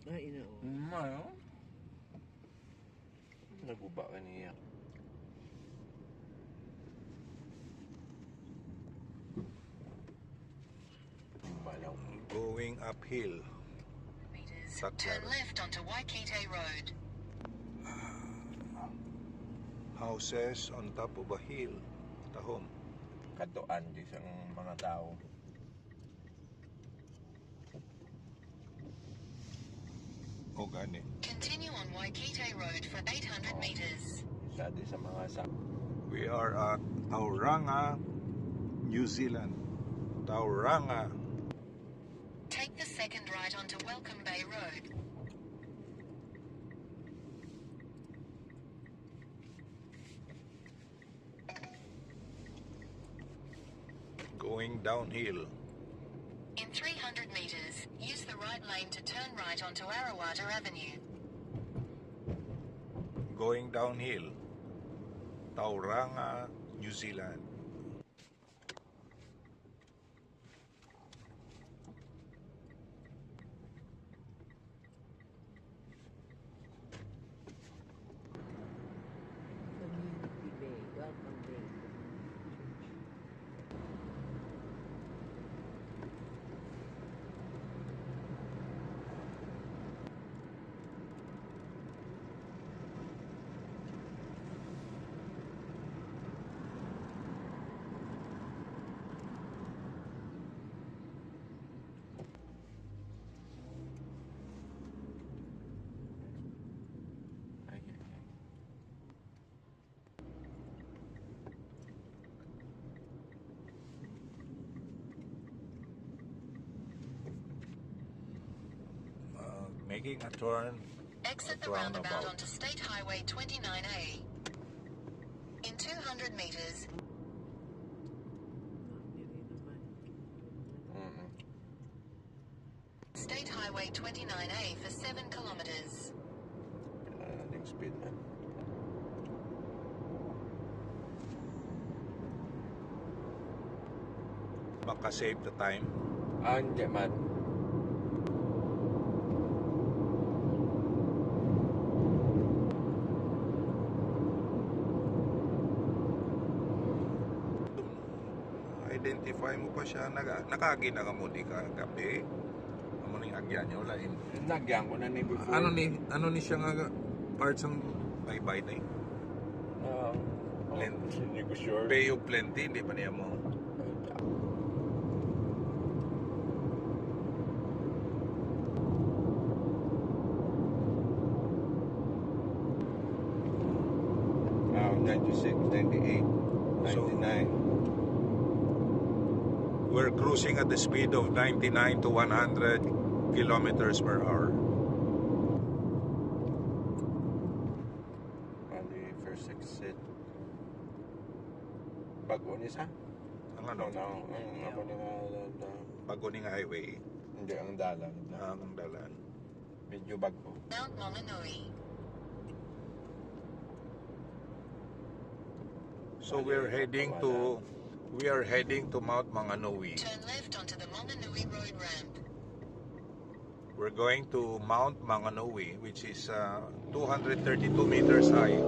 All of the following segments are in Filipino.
Ay, inao. Ano? Naguba ka niya. Balaw. Going uphill. Turn left onto Waikite Road. Houses on top of a hill. Tahom. Katuan di siyang mga tao. O gani. Continue on Waikite Road for 800 meters. Isa di sa mga We are at Tauranga, New Zealand. Tauranga. Take the second right onto Welcome Bay Road. Going downhill. In 300 meters, use the right lane to turn right onto Arawata Avenue. Going downhill. Tauranga, New Zealand. Community Bay. Welcome Bay. Making a turn. Exit the roundabout onto State Highway 29A. In 200 meters, State Highway 29A for 7 kilometers. kailangan nating speed man. Maka-save the time. Hindi man. Identify mo pa siya. Nakagina ka mo di ka gabi. Amo ning agyan niya wala. Nagyan ko na ni before. Ano ni siya nga parts ng bye-bye na Hindi ko sure. Bay of Plenty, hindi pa niya mo. Ah, 96, 98, 99. We're cruising at the speed of 99 to 100 kilometers per hour. On the first exit. Bago ni sa? Ang ano? Ang amo ni nga Bago ning highway. hindi ang dalan. Ang dalan. Medyo bago. Mount Maunganui. So we are heading to Mount Maunganui. Turn left onto the Maunganui Road ramp. We're going to Mount Maunganui, which is 232 meters high.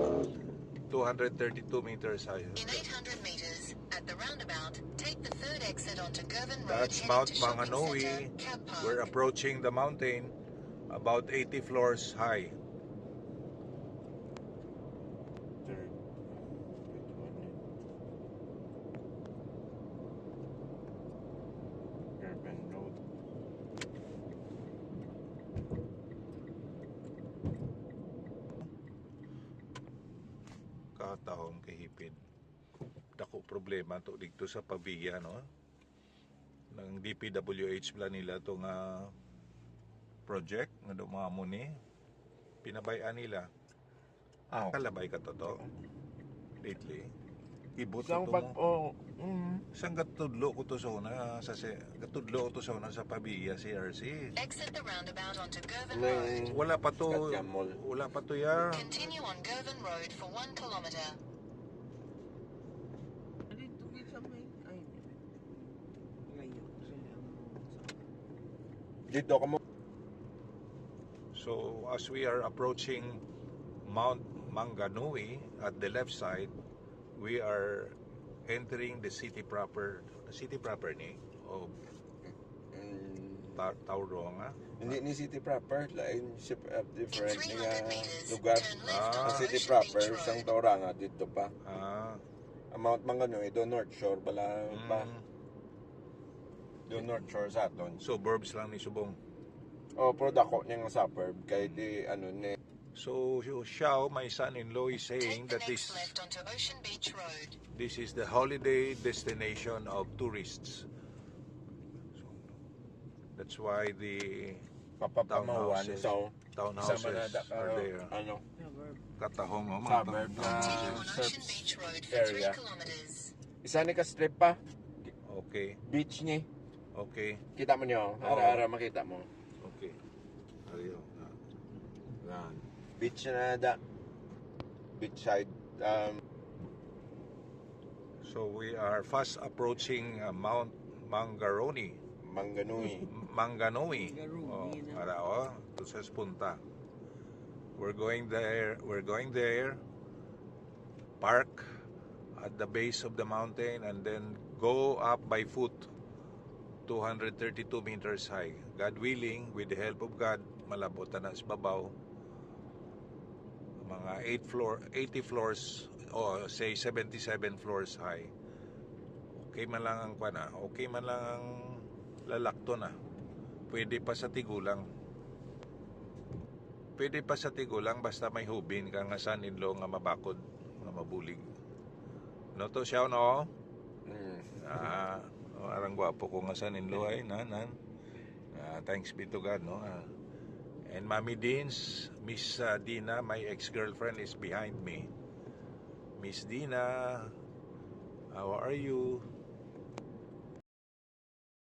232 meters high. In 800 meters, at the roundabout, take the third exit onto Girvan Road. That's heading Mount to Shopping Maunganui. Centre, Cab Park. We're approaching the mountain, about 80 floors high. Third. Which one? Urban Road. Katahong kahipid. Dako problema to dito sa Pavia, no? Ng DPWH plan nila to nga project nga dumamo ni pinabayaan nila. Kalabay ka to lately. Ibot Isang to pag mo. Isang gatudlo ko to sa una sa Pavia CRC. Exit the roundabout onto Girvan Road. Wala pa to. Katgamol. Wala pa to ya. Continue on Girvan Road for 1 kilometer. Dito sa may... Ay, hindi. Ngayon. Dito ka mo. So as we are approaching Mount Manganui at the left side, we are entering the city proper ni of Tauranga. Hindi ni city proper, lain ship up In different 300 nga meters, lugar. turn left Ang on city Ocean proper, Beach sang Road. Tauranga, dito pa. Ang Mount Manganui, do North Shore, bala pa. Do North Shore sa aton. Suburbs lang ni Subong. Oh, pero dako niya nga suburb, kahit di, ano, ni, So Xiao, my son-in-law, is saying Take the that next left onto Ocean Beach Road. this is the holiday destination of tourists. So, that's why the papapamawan. Townhouses. So, townhouses sama na da, are there. ano, Suburb. Katahong mga suburb na Continue on Ocean service Beach Road for area. 3 kilometers. Isa ni ka strip pa, Okay, beach ni. okay, Kita mo niyo, ara-ara makita mo. okay. Ariyo. Yan. Beach na da. Beach side. So we are fast approaching Mount Manganui. Manganui. Manganui. Manganui na. Para to sa punta. We're going there. Park at the base of the mountain and then go up by foot 232 meters high. God willing, with the help of God, malabot na sa babaw. Mga 80 floors o say 77 floors high. Okay man lang ang kwana, okay man lang ang lalakto na. Pwede pa sa tigulang. Pwede pa sa tigulang basta may hubin ka nga son-in-law nga mabakod, nga mabulig. No to siya no? Arang gwapo ko nga son-in-law ay nan. Thanks be to God, no? And Mami Deans, Miss Dina, my ex-girlfriend, is behind me. Miss Dina, how are you?